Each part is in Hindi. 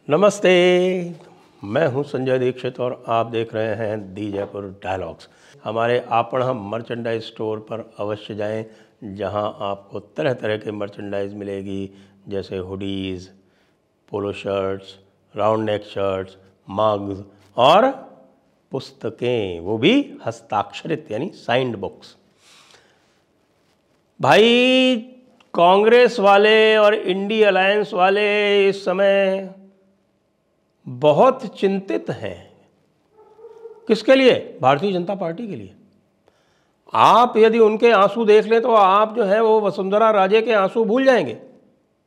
नमस्ते, मैं हूं संजय दीक्षित और आप देख रहे हैं दी जयपुर डायलॉग्स। हमारे आपणा मर्चेंडाइज स्टोर पर अवश्य जाएं, जहां आपको तरह तरह के मर्चेंडाइज मिलेगी, जैसे hoodies, polo shirts, round neck shirts, mugs और पुस्तकें, वो भी हस्ताक्षरित यानी साइंड बुक्स। भाई, कांग्रेस वाले और इंडी अलायंस वाले इस समय बहुत चिंतित हैं। किसके लिए? भारतीय जनता पार्टी के लिए। आप यदि उनके आंसू देख लें तो आप जो है वो वसुंधरा राजे के आंसू भूल जाएंगे।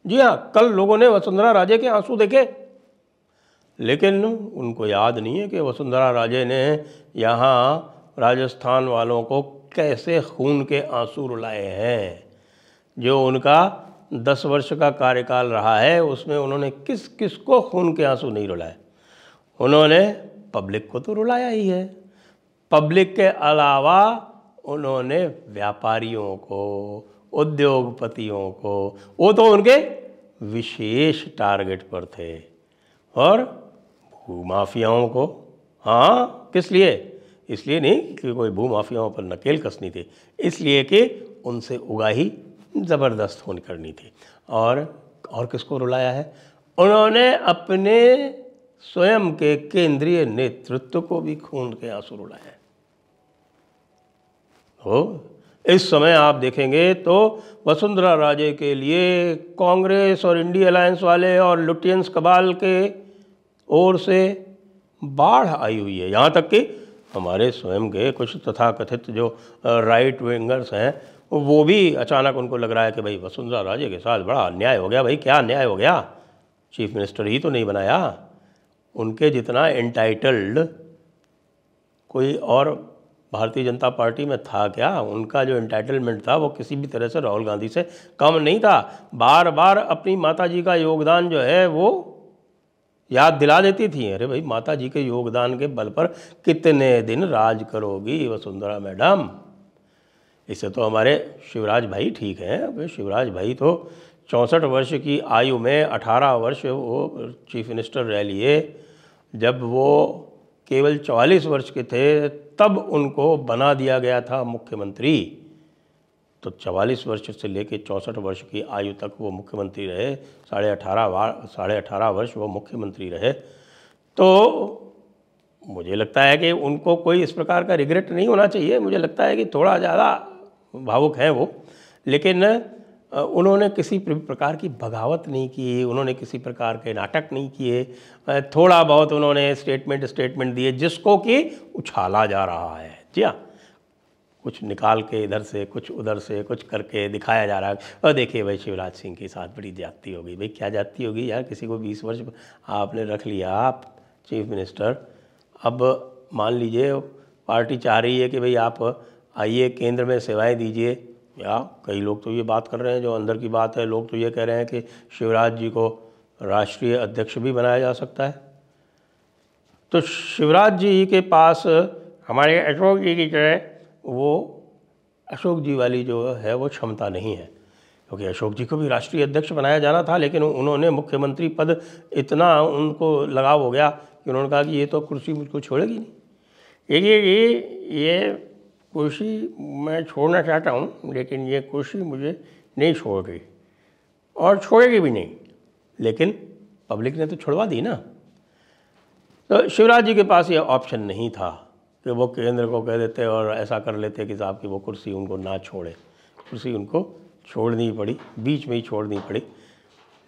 जी हाँ, कल लोगों ने वसुंधरा राजे के आंसू देखे, लेकिन उनको याद नहीं है कि वसुंधरा राजे ने यहाँ राजस्थान वालों को कैसे खून के आंसू रुलाए हैं। जो उनका 10 वर्ष का कार्यकाल रहा है उसमें उन्होंने किस किस को खून के आंसू नहीं रुलाए। उन्होंने पब्लिक को तो रुलाया ही है, पब्लिक के अलावा उन्होंने व्यापारियों को, उद्योगपतियों को, वो तो उनके विशेष टारगेट पर थे, और भूमाफियाओं को। हाँ, किस लिए? इसलिए नहीं कि कोई भूमाफियाओं पर नकेल कसनी थी, इसलिए कि उनसे उगाही ज़बरदस्त होनी करनी थी। और किसको रुलाया है? उन्होंने अपने स्वयं के केंद्रीय नेतृत्व को भी खून के आंसू रुलाए हैं। इस समय आप देखेंगे तो वसुंधरा राजे के लिए कांग्रेस और इंडी अलायंस वाले और लुटियंस कबाल के ओर से बाढ़ आई हुई है। यहाँ तक कि हमारे स्वयं के कुछ तथाकथित जो राइट विंगर्स हैं, वो भी अचानक उनको लग रहा है कि भाई वसुंधरा राजे के साथ बड़ा अन्याय हो गया। भाई, क्या अन्याय हो गया? चीफ मिनिस्टर ही तो नहीं बनाया। उनके जितना एंटाइटल्ड कोई और भारतीय जनता पार्टी में था क्या? उनका जो एंटाइटलमेंट था वो किसी भी तरह से राहुल गांधी से कम नहीं था। बार बार अपनी माताजी का योगदान जो है वो याद दिला देती थी। अरे भाई, माताजी के योगदान के बल पर कितने दिन राज करोगी वसुंधरा मैडम? इससे तो हमारे शिवराज भाई ठीक हैं। भाई, शिवराज भाई तो 64 वर्ष की आयु में 18 वर्ष वो चीफ मिनिस्टर रह लिए। जब वो केवल 44 वर्ष के थे तब उनको बना दिया गया था मुख्यमंत्री। तो 44 वर्ष से लेकर 64 वर्ष की आयु तक वो मुख्यमंत्री रहे, 18.5 वर्ष वो मुख्यमंत्री रहे। तो मुझे लगता है कि उनको कोई इस प्रकार का रिग्रेट नहीं होना चाहिए। मुझे लगता है कि थोड़ा ज़्यादा भावुक हैं वो, लेकिन उन्होंने किसी प्रकार की बगावत नहीं की, उन्होंने किसी प्रकार के नाटक नहीं किए। थोड़ा बहुत उन्होंने स्टेटमेंट दिए जिसको कि उछाला जा रहा है। जी हाँ, कुछ निकाल के इधर से, कुछ उधर से, कुछ करके दिखाया जा रहा है। और देखिए भाई, शिवराज सिंह के साथ बड़ी ज्यादती हो गई। भाई, क्या ज्यादती होगी यार? किसी को 20 वर्ष आपने रख लिया आप चीफ मिनिस्टर। अब मान लीजिए पार्टी चाह रही है कि भाई आप आइए केंद्र में सेवाएं दीजिए, या कई लोग तो ये बात कर रहे हैं, जो अंदर की बात है, लोग तो ये कह रहे हैं कि शिवराज जी को राष्ट्रीय अध्यक्ष भी बनाया जा सकता है। तो शिवराज जी के पास हमारे अशोक जी की तरह वो अशोक जी वाली जो है वो क्षमता नहीं है, क्योंकि अशोक जी को भी राष्ट्रीय अध्यक्ष बनाया जाना था, लेकिन उन्होंने मुख्यमंत्री पद इतना उनको लगाव हो गया कि उन्होंने कहा कि ये तो कुर्सी मुझको छोड़ेगी नहीं। ये कुर्सी मैं छोड़ना चाहता हूँ, लेकिन ये कुर्सी मुझे नहीं छोड़ गई और छोड़ेगी भी नहीं। लेकिन पब्लिक ने तो छुड़वा दी ना। तो शिवराज जी के पास ये ऑप्शन नहीं था कि वो केंद्र को कह देते और ऐसा कर लेते कि साहब की वो कुर्सी उनको ना छोड़े। कुर्सी उनको छोड़नी पड़ी, बीच में ही छोड़नी पड़ी।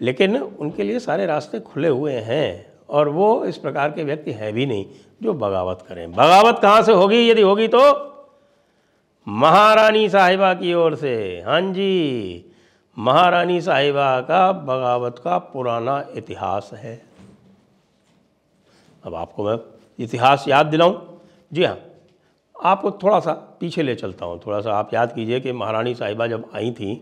लेकिन उनके लिए सारे रास्ते खुले हुए हैं, और वो इस प्रकार के व्यक्ति हैं भी नहीं जो बगावत करें। बगावत कहाँ से होगी? यदि होगी तो महारानी साहिबा की ओर से। हाँ जी, महारानी साहिबा का बगावत का पुराना इतिहास है। अब आपको मैं इतिहास याद दिलाऊं? जी हाँ, आपको थोड़ा सा पीछे ले चलता हूँ। थोड़ा सा आप याद कीजिए कि महारानी साहिबा जब आई थी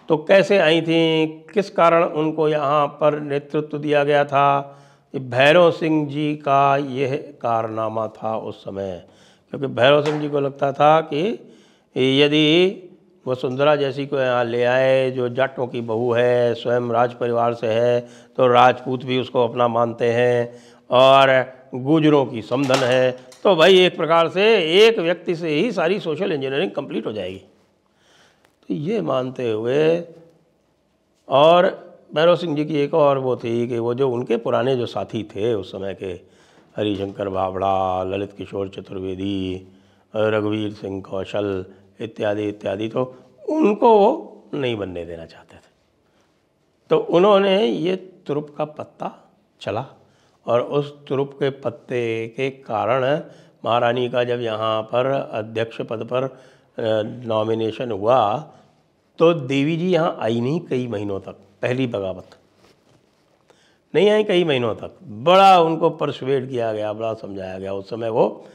तो कैसे आई थी, किस कारण उनको यहाँ पर नेतृत्व दिया गया था। भैरव सिंह जी का यह कारनामा था उस समय, क्योंकि भैरव सिंह जी को लगता था कि यदि वसुंधरा जैसी को यहाँ ले आए जो जाटों की बहू है, स्वयं राज परिवार से है, तो राजपूत भी उसको अपना मानते हैं, और गुजरों की समधन है, तो भाई एक प्रकार से एक व्यक्ति से ही सारी सोशल इंजीनियरिंग कंप्लीट हो जाएगी। तो ये मानते हुए, और भैरव सिंह जी की एक और वो थी कि वो जो उनके पुराने जो साथी थे उस समय के, हरिशंकर भावड़ा, ललित किशोर चतुर्वेदी, रघुवीर सिंह कौशल इत्यादि इत्यादि, तो उनको वो नहीं बनने देना चाहते थे। तो उन्होंने ये तुरुप का पत्ता चला, और उस तुरुप के पत्ते के कारण महारानी का जब यहाँ पर अध्यक्ष पद पर नॉमिनेशन हुआ तो देवी जी यहाँ आई नहीं कई महीनों तक, पहली बगावत नहीं आई कई महीनों तक। बड़ा उनको परसुएड किया गया, बड़ा समझाया गया। उस समय वो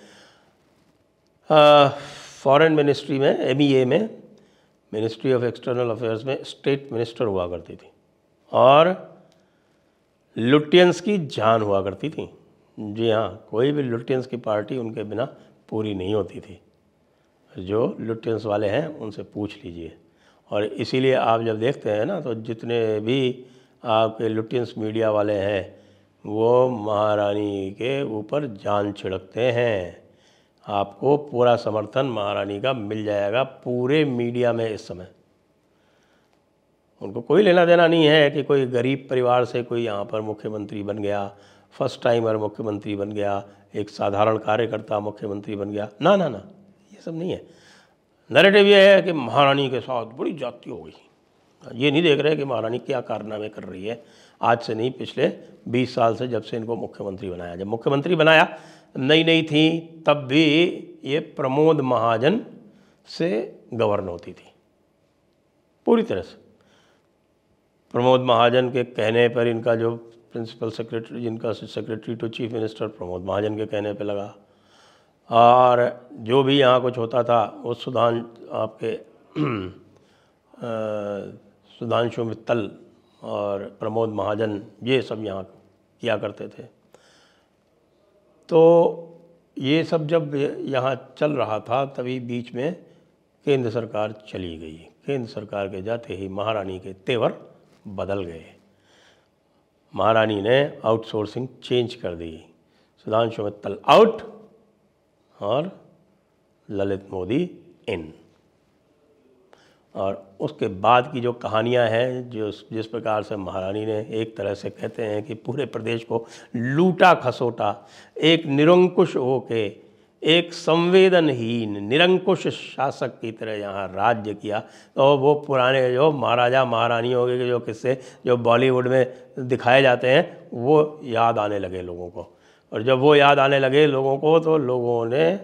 फॉरेन मिनिस्ट्री में, MEA में, मिनिस्ट्री ऑफ एक्सटर्नल अफेयर्स में स्टेट मिनिस्टर हुआ करती थी, और लुटियंस की जान हुआ करती थी। जी हाँ, कोई भी लुटियंस की पार्टी उनके बिना पूरी नहीं होती थी। जो लुटियंस वाले हैं उनसे पूछ लीजिए। और इसीलिए आप जब देखते हैं ना, तो जितने भी आपके लुटियंस मीडिया वाले हैं वो महारानी के ऊपर जान छिड़कते हैं। आपको पूरा समर्थन महारानी का मिल जाएगा पूरे मीडिया में इस समय। उनको कोई लेना देना नहीं है कि कोई गरीब परिवार से कोई यहाँ पर मुख्यमंत्री बन गया, फर्स्ट टाइमर मुख्यमंत्री बन गया, एक साधारण कार्यकर्ता मुख्यमंत्री बन गया। ना ना ना, ये सब नहीं है। नैरेटिव ये है कि महारानी के साथ बड़ी जाति हो गई। ये नहीं देख रहे कि महारानी क्या कारनामे कर रही है। आज से नहीं, पिछले 20 साल से, जब से इनको मुख्यमंत्री बनाया। जब मुख्यमंत्री बनाया नई नई थी तब भी ये प्रमोद महाजन से गवर्न होती थी पूरी तरह से। प्रमोद महाजन के कहने पर इनका जो प्रिंसिपल सेक्रेटरी, जिनका secretary to chief minister Pramod Mahajan के कहने पे लगा, और जो भी यहाँ कुछ होता था वो सुधांशु मित्तल और प्रमोद महाजन ये सब यहाँ किया करते थे। तो ये सब जब यहाँ चल रहा था तभी बीच में केंद्र सरकार चली गई। केंद्र सरकार के जाते ही महारानी के तेवर बदल गए। महारानी ने आउटसोर्सिंग चेंज कर दी। सुधांशु मित्तल आउट और ललित मोदी इन। और उसके बाद की जो कहानियां हैं, जिस प्रकार से महारानी ने एक तरह से कहते हैं कि पूरे प्रदेश को लूटा खसोटा, एक निरंकुश होके, एक संवेदनहीन निरंकुश शासक की तरह यहाँ राज्य किया, तो वो पुराने जो महाराजा महारानियों के जो किस्से जो बॉलीवुड में दिखाए जाते हैं वो याद आने लगे लोगों को। और जब वो याद आने लगे लोगों को तो लोगों ने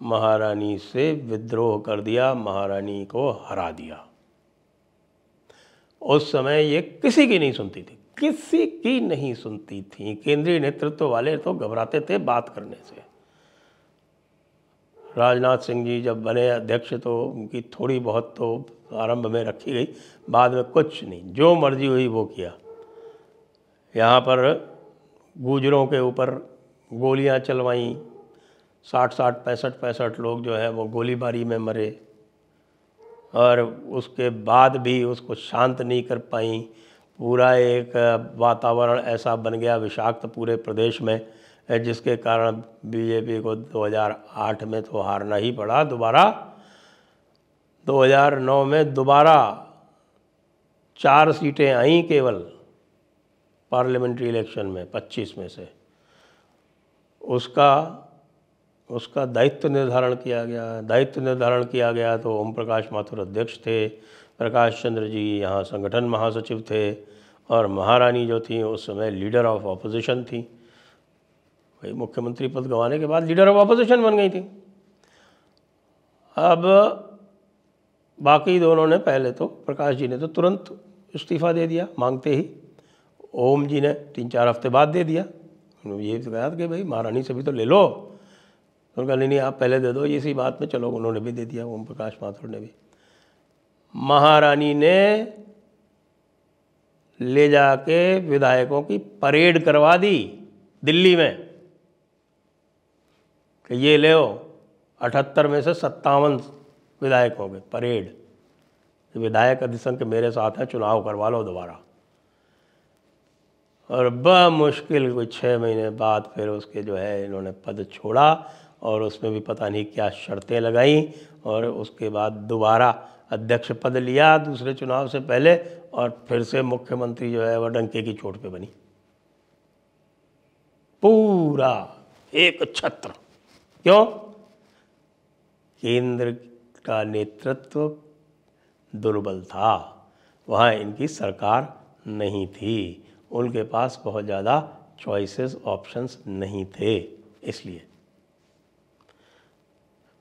महारानी से विद्रोह कर दिया, महारानी को हरा दिया। उस समय ये किसी की नहीं सुनती थी, किसी की नहीं सुनती थी। केंद्रीय नेतृत्व वाले तो घबराते थे बात करने से। राजनाथ सिंह जी जब बने अध्यक्ष तो उनकी थोड़ी बहुत तो आरंभ में रखी गई, बाद में कुछ नहीं, जो मर्जी हुई वो किया। यहाँ पर गुजरों के ऊपर गोलियां चलवाईं, 60 65 लोग जो है वो गोलीबारी में मरे, और उसके बाद भी उसको शांत नहीं कर पाई। पूरा एक वातावरण ऐसा बन गया विषाक्त पूरे प्रदेश में, जिसके कारण बीजेपी को 2008 में तो हारना ही पड़ा दोबारा। 2009 में दोबारा 4 सीटें आईं केवल पार्लियामेंट्री इलेक्शन में 25 में से। उसका दायित्व निर्धारण किया गया। तो ओम प्रकाश माथुर अध्यक्ष थे, प्रकाश चंद्र जी यहाँ संगठन महासचिव थे, और महारानी जो थी उस समय लीडर ऑफ ऑपोजिशन थी। भाई मुख्यमंत्री पद गंवाने के बाद लीडर ऑफ ऑपोजिशन बन गई थी। अब बाकी दोनों ने, पहले तो प्रकाश जी ने तो तुरंत इस्तीफा दे दिया मांगते ही, ओम जी ने 3-4 हफ्ते बाद दे दिया। उन्होंने ये तो कहा कि भाई महारानी से भी तो ले लो। उन्होंने कहा नहीं आप पहले दे दो, इसी बात में चलो। उन्होंने भी दे दिया, ओम प्रकाश माथुर ने भी। महारानी ने ले जाके विधायकों की परेड करवा दी दिल्ली में कि ये ले 78 में से 57 विधायक हो गए, परेड। विधायक अधिसंख्य मेरे साथ हैं, चुनाव करवा लो दोबारा। और बमुश्किल कोई 6 महीने बाद फिर उसके जो है इन्होंने पद छोड़ा और उसमें भी पता नहीं क्या शर्तें लगाई और उसके बाद दोबारा अध्यक्ष पद लिया दूसरे चुनाव से पहले और फिर से मुख्यमंत्री जो है वह डंके की चोट पे बनी। पूरा एक छत्र। क्यों? केंद्र का नेतृत्व दुर्बल था, वहाँ इनकी सरकार नहीं थी, उनके पास बहुत ज़्यादा चॉइसेस ऑप्शंस नहीं थे। इसलिए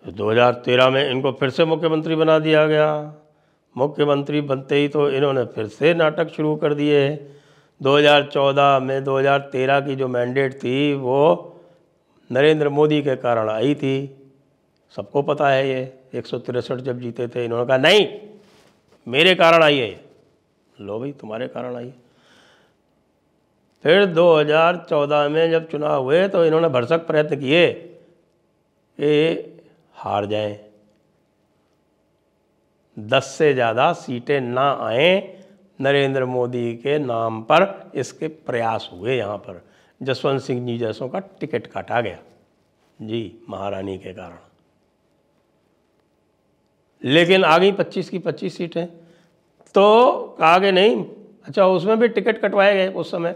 2013 में इनको फिर से मुख्यमंत्री बना दिया गया। मुख्यमंत्री बनते ही तो इन्होंने फिर से नाटक शुरू कर दिए। 2014 में 2013 की जो मैंडेट थी वो नरेंद्र मोदी के कारण आई थी, सबको पता है। ये 163 जब जीते थे, इन्होंने कहा नहीं मेरे कारण आई है। लो भाई तुम्हारे कारण आई। फिर 2014 में जब चुनाव हुए तो इन्होंने भरसक प्रयत्न किए कि हार जाएं, 10 से ज़्यादा सीटें ना आएं, नरेंद्र मोदी के नाम पर इसके प्रयास हुए। यहाँ पर जसवंत सिंह जी जैसों का टिकट काटा गया जी महारानी के कारण। लेकिन आ गई 25 की 25 सीटें तो आगे नहीं। अच्छा, उसमें भी टिकट कटवाए गए। उस समय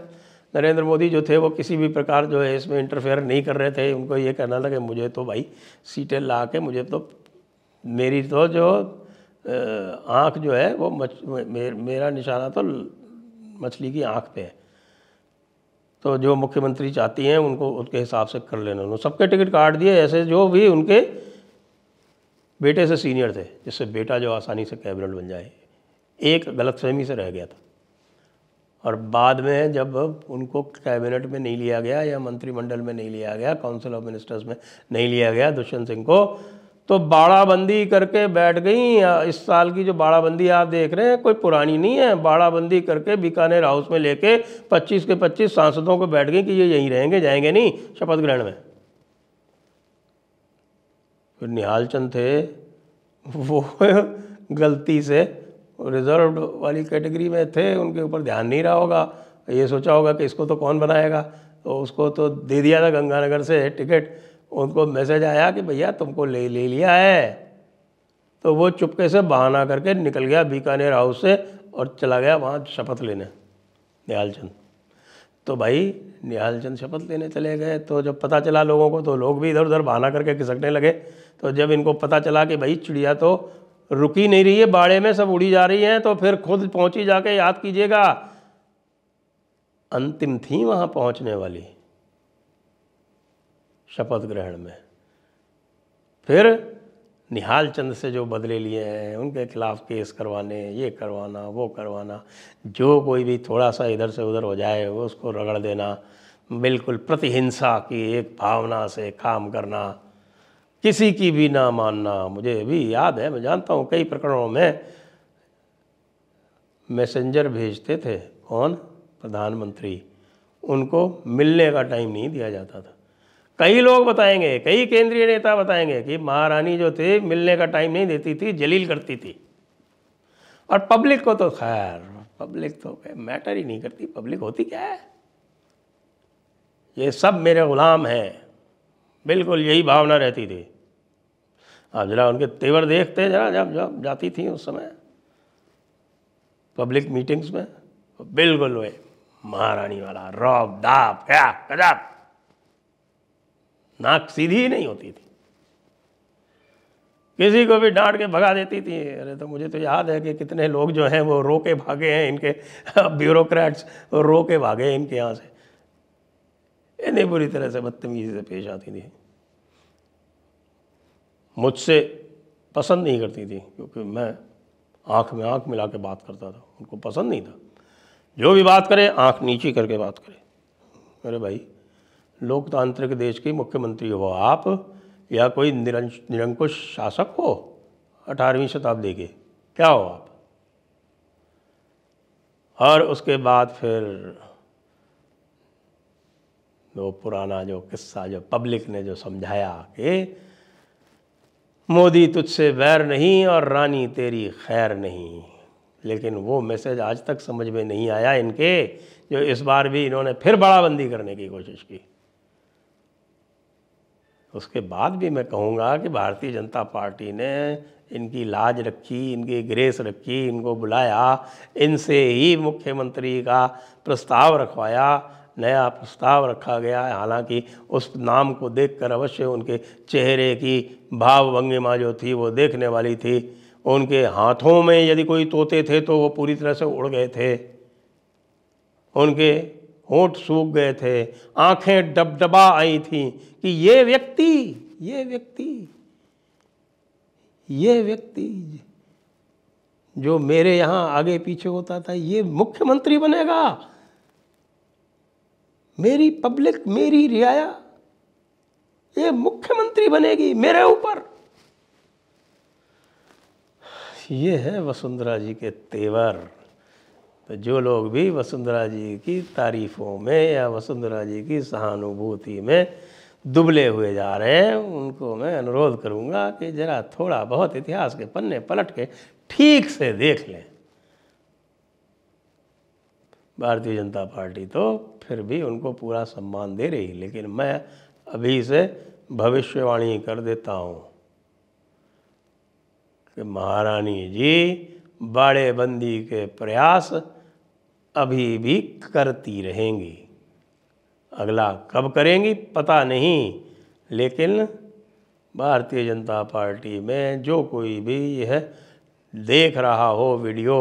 नरेंद्र मोदी जो थे वो किसी भी प्रकार जो है इसमें इंटरफेयर नहीं कर रहे थे। उनको ये कहना था कि मुझे तो भाई सीटें ला के मुझे तो मेरी तो जो आँख जो है वो मेरा निशाना तो मछली की आँख पे है, तो जो मुख्यमंत्री चाहती हैं उनको उसके हिसाब से कर लेना। उन्होंने सबके टिकट काट दिए, ऐसे जो भी उनके बेटे से सीनियर थे, जिससे बेटा जो आसानी से कैबिनेट बन जाए। एक गलतफहमी से रह गया था और बाद में जब उनको कैबिनेट में नहीं लिया गया या मंत्रिमंडल में नहीं लिया गया, काउंसिल ऑफ मिनिस्टर्स में नहीं लिया गया दुष्यंत सिंह को, तो बाड़ाबंदी करके बैठ गई। इस साल की जो बाड़ाबंदी आप देख रहे हैं कोई पुरानी नहीं है। बाड़ाबंदी करके बीकानेर हाउस में लेके 25 के 25 सांसदों को बैठ गई कि ये यहीं रहेंगे, जाएंगे नहीं शपथ ग्रहण में। फिर निहाल चंद थे, वो गलती से रिजर्व वाली कैटेगरी में थे, उनके ऊपर ध्यान नहीं रहा होगा, ये सोचा होगा कि इसको तो कौन बनाएगा, तो उसको तो दे दिया था गंगानगर से टिकट। उनको मैसेज आया कि भैया तुमको ले लिया है, तो वो चुपके से बहाना करके निकल गया बीकानेर हाउस से और चला गया वहाँ शपथ लेने निहाल चंद। तो भाई निहाल चंद शपथ लेने चले गए, तो जब पता चला लोगों को तो लोग भी इधर उधर बहाना करके खिसकने लगे। तो जब इनको पता चला कि भाई चिड़िया तो रुकी नहीं रही है बाड़े में, सब उड़ी जा रही हैं, तो फिर खुद पहुंची जाके याद कीजिएगा। अंतिम थी वहाँ पहुँचने वाली शपथ ग्रहण में। फिर निहाल चंद से जो बदले लिए हैं, उनके खिलाफ केस करवाने, ये करवाना वो करवाना, जो कोई भी थोड़ा सा इधर से उधर हो जाए वो उसको रगड़ देना, बिल्कुल प्रतिहिंसा की एक भावना से काम करना, किसी की भी ना मानना। मुझे भी याद है, मैं जानता हूँ कई प्रकरणों में मैसेंजर भेजते थे, कौन? प्रधानमंत्री, उनको मिलने का टाइम नहीं दिया जाता था। कई लोग बताएंगे, कई केंद्रीय नेता बताएंगे कि महारानी जो थे मिलने का टाइम नहीं देती थी, जलील करती थी। और पब्लिक को तो खैर, पब्लिक तो मैटर ही नहीं करती, पब्लिक होती क्या है, ये सब मेरे गुलाम हैं, बिल्कुल यही भावना रहती थी। आप जरा उनके तेवर देखते जरा, जब जाती थी उस समय पब्लिक मीटिंग्स में, बिल्कुल वे महारानी वाला रौब दाब क्या गजब, नाक सीधी ही नहीं होती थी, किसी को भी डांट के भगा देती थी। अरे तो मुझे तो याद है कि कितने लोग जो हैं वो रो के भागे हैं, इनके ब्यूरोक्रेट्स रो के भागे हैं इनके यहाँ से, इतनी बुरी तरह से बदतमीजी से पेश आती थी। मुझसे पसंद नहीं करती थी क्योंकि मैं आँख में आँख मिला के बात करता था, उनको पसंद नहीं था। जो भी बात करे आँख नीची करके बात करे। अरे भाई, लोकतांत्रिक देश की मुख्यमंत्री हो आप या कोई निरंकुश शासक हो 18वीं शताब्दी के, क्या हो आप? और उसके बाद फिर वो पुराना जो किस्सा जो पब्लिक ने जो समझाया कि मोदी तुझसे बैर नहीं और रानी तेरी खैर नहीं। लेकिन वो मैसेज आज तक समझ में नहीं आया इनके, जो इस बार भी इन्होंने फिर बड़ाबंदी करने की कोशिश की। उसके बाद भी मैं कहूँगा कि भारतीय जनता पार्टी ने इनकी लाज रखी, इनकी ग्रेस रखी, इनको बुलाया, इनसे ही मुख्यमंत्री का प्रस्ताव रखवाया, नया प्रस्ताव रखा गया। हालांकि उस नाम को देखकर अवश्य उनके चेहरे की भाव भंगिमा जो थी वो देखने वाली थी। उनके हाथों में यदि कोई तोते थे तो वो पूरी तरह से उड़ गए थे, उनके होंठ सूख गए थे, आंखें डबडबा आई थीं कि ये व्यक्ति जो मेरे यहाँ आगे पीछे होता था, ये मुख्यमंत्री बनेगा। मेरी पब्लिक, मेरी रियाया, ये मुख्यमंत्री बनेगी मेरे ऊपर। ये है वसुंधरा जी के तेवर। तो जो लोग भी वसुंधरा जी की तारीफ़ों में या वसुंधरा जी की सहानुभूति में दुबले हुए जा रहे हैं, उनको मैं अनुरोध करूंगा कि ज़रा थोड़ा बहुत इतिहास के पन्ने पलट के ठीक से देख लें। भारतीय जनता पार्टी तो फिर भी उनको पूरा सम्मान दे रही, लेकिन मैं अभी से भविष्यवाणी कर देता हूँ कि महारानी जी बाड़ेबंदी के प्रयास अभी भी करती रहेंगी। अगला कब करेंगी पता नहीं, लेकिन भारतीय जनता पार्टी में जो कोई भी यह देख रहा हो वीडियो,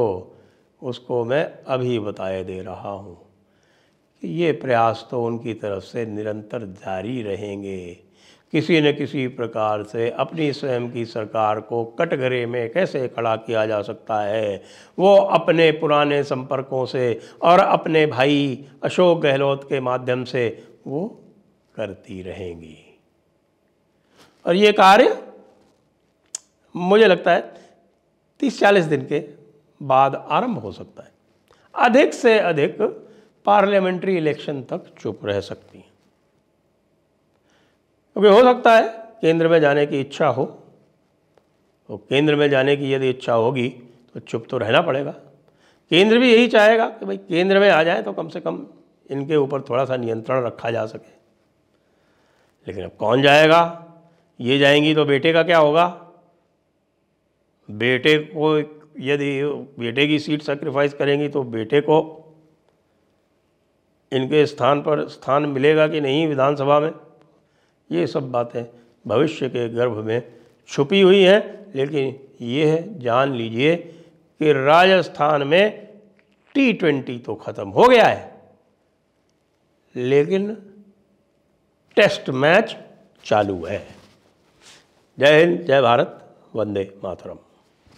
उसको मैं अभी बताए दे रहा हूँ कि ये प्रयास तो उनकी तरफ से निरंतर जारी रहेंगे। किसी न किसी प्रकार से अपनी स्वयं की सरकार को कटघरे में कैसे खड़ा किया जा सकता है, वो अपने पुराने संपर्कों से और अपने भाई अशोक गहलोत के माध्यम से वो करती रहेंगी। और ये कार्य मुझे लगता है 30-40 दिन के बाद आरंभ हो सकता है। अधिक से अधिक पार्लियामेंट्री इलेक्शन तक चुप रह सकती हैं, क्योंकि हो सकता है केंद्र में जाने की इच्छा हो, तो केंद्र में जाने की यदि इच्छा होगी तो चुप तो रहना पड़ेगा। केंद्र भी यही चाहेगा कि भाई केंद्र में आ जाए तो कम से कम इनके ऊपर थोड़ा सा नियंत्रण रखा जा सके। लेकिन अब कौन जाएगा? ये जाएंगी तो बेटे का क्या होगा? बेटे को यदि बेटे की सीट सैक्रिफाइस करेंगी तो बेटे को इनके स्थान पर स्थान मिलेगा कि नहीं विधानसभा में? ये सब बातें भविष्य के गर्भ में छुपी हुई हैं। लेकिन ये जान लीजिए कि राजस्थान में T20 तो ख़त्म हो गया है, लेकिन टेस्ट मैच चालू है। जय हिंद, जय भारत, वंदे मातरम।